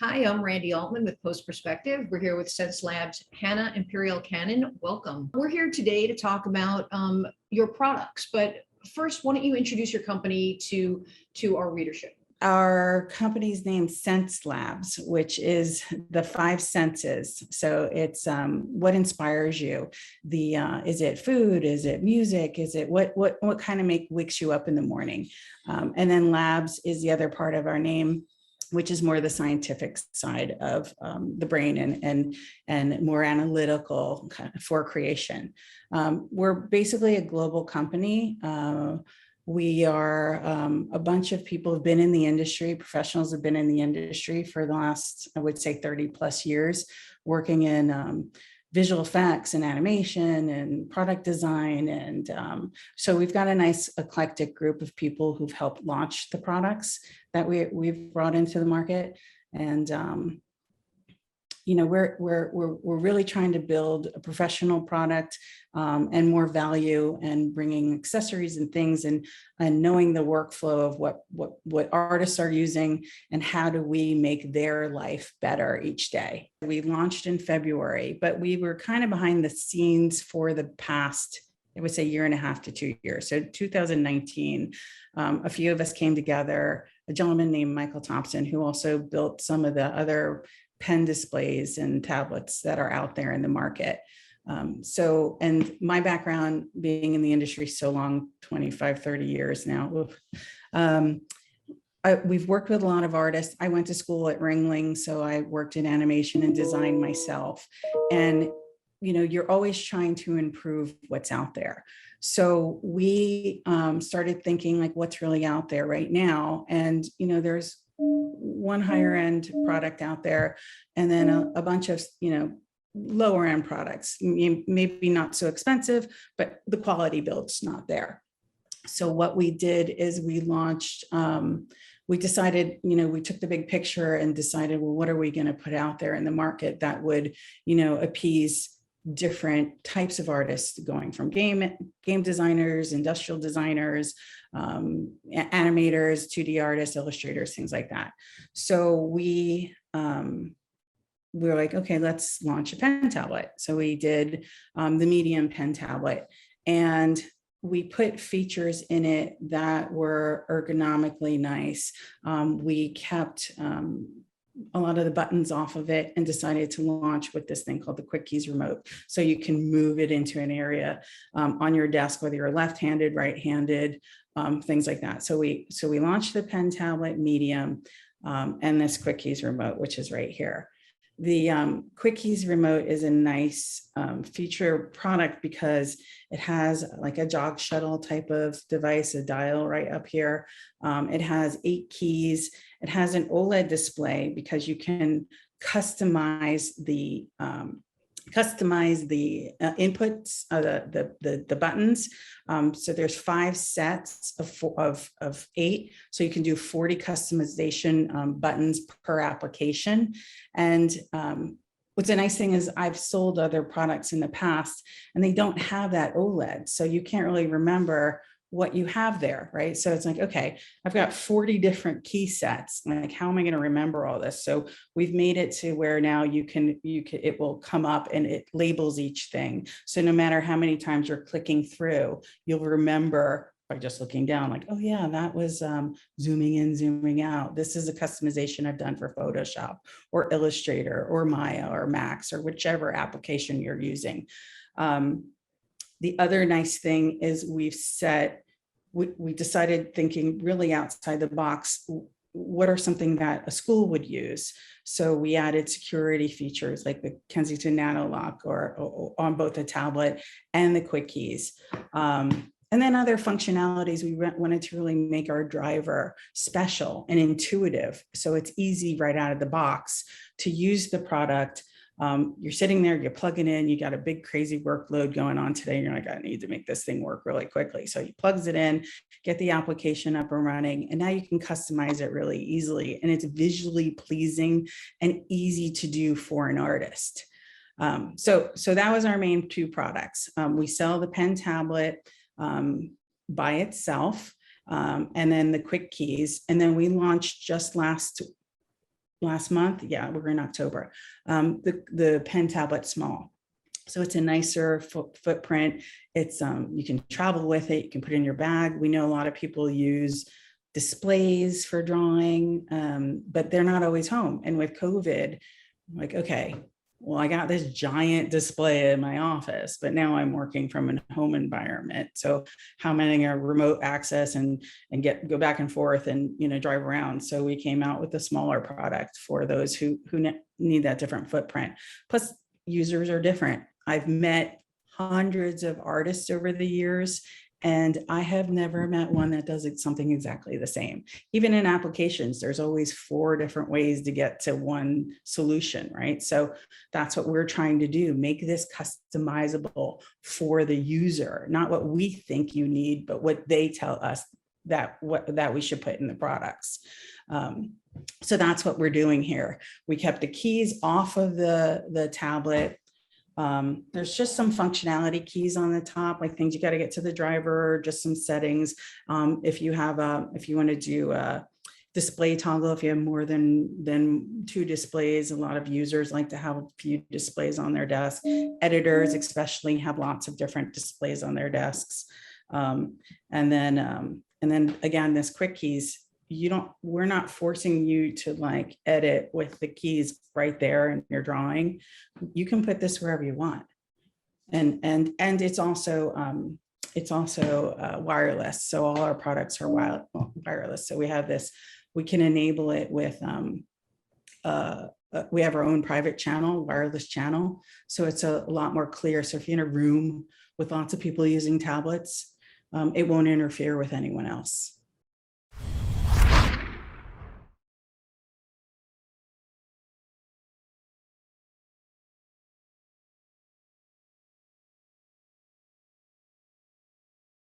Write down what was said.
Hi, I'm Randy Altman with Post Perspective. We're here with Xencelabs Hannah Imperial Cannon. Welcome. We're here today to talk about your products, but first, why don't you introduce your company to our readership? Our company's name Xencelabs, which is the five senses. So it's what inspires you. Is it food? Is it music? Is it what kind of wakes you up in the morning? And then labs is the other part of our name, which is more the scientific side of the brain and more analytical for creation. We're basically a global company. We are a bunch of people who've been in the industry, professionals have been in the industry for the last, I would say 30 plus years, working in visual effects and animation and product design. And so we've got a nice eclectic group of people who've helped launch the products that we've brought into the market. And you know, we're really trying to build a professional product and more value, and bringing accessories and things, and knowing the workflow of what artists are using and how do we make their life better each day. We launched in February, but we were kind of behind the scenes for the past, I would say, year and a half to 2 years. So 2019, a few of us came together, a gentleman named Michael Thompson, who also built some of the other pen displays and tablets that are out there in the market. And my background being in the industry so long, 25, 30 years now, we've worked with a lot of artists. I went to school at Ringling, so I worked in animation and design myself. And you know, you're always trying to improve what's out there. So we started thinking, like, what's really out there right now? And you know, there's one higher end product out there, and then a bunch of, you know, lower end products, maybe not so expensive, but the quality build's not there. So what we did is we launched, we decided, you know, we took the big picture and decided, well, what are we going to put out there in the market that would, you know, appease different types of artists, going from game designers, industrial designers, animators, 2D artists, illustrators, things like that. So we were like, okay, let's launch a pen tablet. So we did the medium pen tablet, and we put features in it that were ergonomically nice. We kept a lot of the buttons off of it and decided to launch with this thing called the Quick Keys remote. So you can move it into an area on your desk, whether you're left-handed, right-handed, things like that. So we launched the pen tablet medium and this Quick Keys remote, which is right here. The Quick Keys remote is a nice feature product because it has like a jog shuttle type of device, a dial right up here. It has 8 keys. It has an OLED display because you can customize the inputs, the buttons. So there's 5 sets of 8. So you can do 40 customization buttons per application. And what's a nice thing is I've sold other products in the past and they don't have that OLED. So you can't really remember what you have there, right? So it's like, okay, I've got 40 different key sets. Like, how am I going to remember all this? So we've made it to where now it will come up and it labels each thing. So no matter how many times you're clicking through, you'll remember by just looking down, like, oh yeah, that was zooming in, zooming out. This is a customization I've done for Photoshop or Illustrator or Maya or Max or whichever application you're using. The other nice thing is we decided, thinking really outside the box, what are something that a school would use? So we added security features like the Kensington Nano Lock or on both the tablet and the Quick Keys. And then other functionalities, we wanted to really make our driver special and intuitive. So it's easy right out of the box to use the product. You're sitting there, you plug it in, you got a big crazy workload going on today, and you're like, I need to make this thing work really quickly. So he plugs it in, get the application up and running, and now you can customize it really easily. And it's visually pleasing and easy to do for an artist. So that was our main 2 products. We sell the pen tablet by itself, and then the Quick Keys. And then we launched just last last month. Yeah, we're in October. The pen tablet small. So it's a nicer footprint. It's you can travel with it. You can put it in your bag. We know a lot of people use displays for drawing, but they're not always home. And with COVID, I'm like, okay, well, I got this giant display in my office, but now I'm working from a home environment. So how am I going to remote access and go back and forth and drive around? So we came out with a smaller product for those who need that different footprint. Plus, users are different. I've met hundreds of artists over the years, and I have never met one that does something exactly the same. Even in applications, there's always 4 different ways to get to one solution, right? So that's what we're trying to do, make this customizable for the user, not what we think you need, but what they tell us that we should put in the products. So that's what we're doing here. We kept the keys off of the tablet. There's just some functionality keys on the top, like things you got to get to the driver, just some settings. If you want to do a display toggle, if you have more than 2 displays, a lot of users like to have a few displays on their desk. Editors especially have lots of different displays on their desks. And then again, this quick keys, we're not forcing you to like edit with the keys right there in your drawing. You can put this wherever you want. And it's also wireless. So all our products are wireless. So we have this, we can enable it with, we have our own private channel, wireless channel. So it's a lot more clear. So if you're in a room with lots of people using tablets, it won't interfere with anyone else.